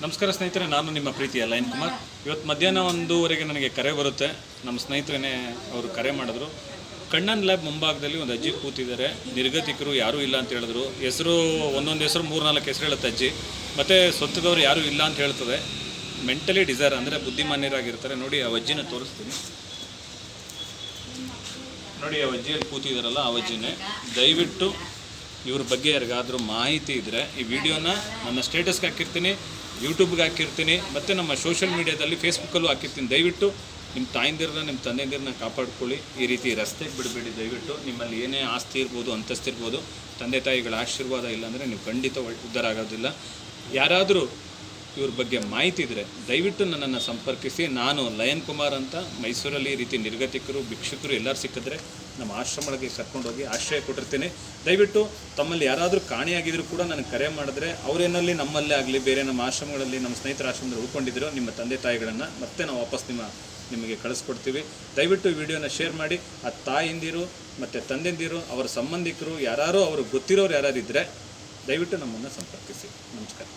ನಮಸ್ಕಾರ ಸ್ನೇಹಿತರೆ, ನಾನು ನಿಮ್ಮ ಪ್ರೀತಿಯ ಲಯನ್ ಕುಮಾರ್. ಇವತ್ತು ಮಧ್ಯಾಹ್ನ 1:00 ನನಗೆ ಕರೆ ಬರುತ್ತೆ. ನಮ್ಮ ಸ್ನೇಹಿತರೇ ಅವರು ಕರೆ ಮಾಡಿದ್ರು. ಕಣ್ಣನ್ ಲ್ಯಾಬ್ ಮುಂಭಾಗದಲ್ಲಿ ಒಂದು ಅಜ್ಜಿ ಕೂತಿದ್ದಾರೆ. ನಿರ್ಗತಿಕರು ಯಾರೂ ಇಲ್ಲ ಅಂತ ಹೇಳಿದ್ರು. ಹೆಸರು ಒಂದೊಂದು ಹೆಸರು 3-4 ಹೆಸರು ಹೇಳುತ್ತೆ ಅಜ್ಜಿ. ಮತ್ತು ಸ್ವಂತದವ್ರು ಯಾರೂ ಇಲ್ಲ ಅಂತ ಹೇಳ್ತದೆ. ಮೆಂಟಲಿ ಡಿಸೈರ್ ಅಂದರೆ ಬುದ್ಧಿಮಾನ್ಯರಾಗಿರ್ತಾರೆ. ನೋಡಿ ಆ ಅಜ್ಜಿನ ತೋರಿಸ್ತೀನಿ. ನೋಡಿ ಆ ಅಜ್ಜಿಯಲ್ಲಿ ಕೂತಿದ್ದಾರಲ್ಲ, ಆ ಅಜ್ಜಿನೇ. ದಯವಿಟ್ಟು ಇವ್ರ ಬಗ್ಗೆ ಯಾರಿಗಾದರೂ ಮಾಹಿತಿ ಇದ್ದರೆ ಈ ವಿಡಿಯೋನ ನನ್ನ ಸ್ಟೇಟಸ್ಗೆ ಹಾಕಿರ್ತೀನಿ, ಯೂಟ್ಯೂಬ್ಗೆ ಹಾಕಿರ್ತೀನಿ, ಮತ್ತು ನಮ್ಮ ಸೋಷಿಯಲ್ ಮೀಡಿಯಾದಲ್ಲಿ ಫೇಸ್ಬುಕ್ಕಲ್ಲೂ ಹಾಕಿರ್ತೀನಿ. ದಯವಿಟ್ಟು ನಿಮ್ಮ ತಾಯಿಂದಿರನ್ನ, ನಿಮ್ಮ ತಂದೆಯಂದಿರನ್ನ ಕಾಪಾಡ್ಕೊಳ್ಳಿ. ಈ ರೀತಿ ರಸ್ತೆಗೆ ಬಿಡಬೇಡಿ. ದಯವಿಟ್ಟು ನಿಮ್ಮಲ್ಲಿ ಏನೇ ಆಸ್ತಿ ಇರ್ಬೋದು, ಅಂತಸ್ತಿರ್ಬೋದು, ತಂದೆ ತಾಯಿಗಳ ಆಶೀರ್ವಾದ ಇಲ್ಲಾಂದರೆ ನೀವು ಖಂಡಿತ ಉದ್ಧಾರ ಆಗೋದಿಲ್ಲ. ಯಾರಾದರೂ ಇವ್ರ ಬಗ್ಗೆ ಮಾಹಿತಿ ಇದ್ದರೆ ದಯವಿಟ್ಟು ನನ್ನನ್ನು ಸಂಪರ್ಕಿಸಿ. ನಾನು ಲಯನ್ ಕುಮಾರ್ ಅಂತ ಮೈಸೂರಲ್ಲಿ ಈ ರೀತಿ ನಿರ್ಗತಿಕರು, ಭಿಕ್ಷುಕರು ಎಲ್ಲರೂ ಸಿಕ್ಕಿದ್ರೆ ನಮ್ಮ ಆಶ್ರಮಗಳಿಗೆ ಕರ್ಕೊಂಡೋಗಿ ಆಶ್ರಯ ಕೊಟ್ಟಿರ್ತೀನಿ. ದಯವಿಟ್ಟು ತಮ್ಮಲ್ಲಿ ಯಾರಾದರೂ ಕಾಣೆಯಾಗಿದ್ದರೂ ಕೂಡ ನನಗೆ ಕರೆ ಮಾಡಿದ್ರೆ ಅವರೇನಲ್ಲಿ ನಮ್ಮಲ್ಲೇ ಆಗಲಿ, ಬೇರೆ ನಮ್ಮ ಆಶ್ರಮಗಳಲ್ಲಿ, ನಮ್ಮ ಸ್ನೇಹಿತರ ಆಶ್ರಮದಲ್ಲಿ ಉಳ್ಕೊಂಡಿದ್ರು ನಿಮ್ಮ ತಂದೆ ತಾಯಿಗಳನ್ನು ಮತ್ತೆ ನಾವು ವಾಪಸ್ ನಿಮಗೆ ಕಳಿಸ್ಕೊಡ್ತೀವಿ. ದಯವಿಟ್ಟು ಈ ವಿಡಿಯೋನ ಶೇರ್ ಮಾಡಿ. ಆ ತಾಯಿಂದಿರು ಮತ್ತು ತಂದೆಂದಿರು, ಅವರ ಸಂಬಂಧಿಕರು ಯಾರು ಅವ್ರಿಗೆ ಗೊತ್ತಿರೋರು ಯಾರಿದ್ದರೆ ದಯವಿಟ್ಟು ನಮ್ಮನ್ನು ಸಂಪರ್ಕಿಸಿ. ನಮಸ್ಕಾರ.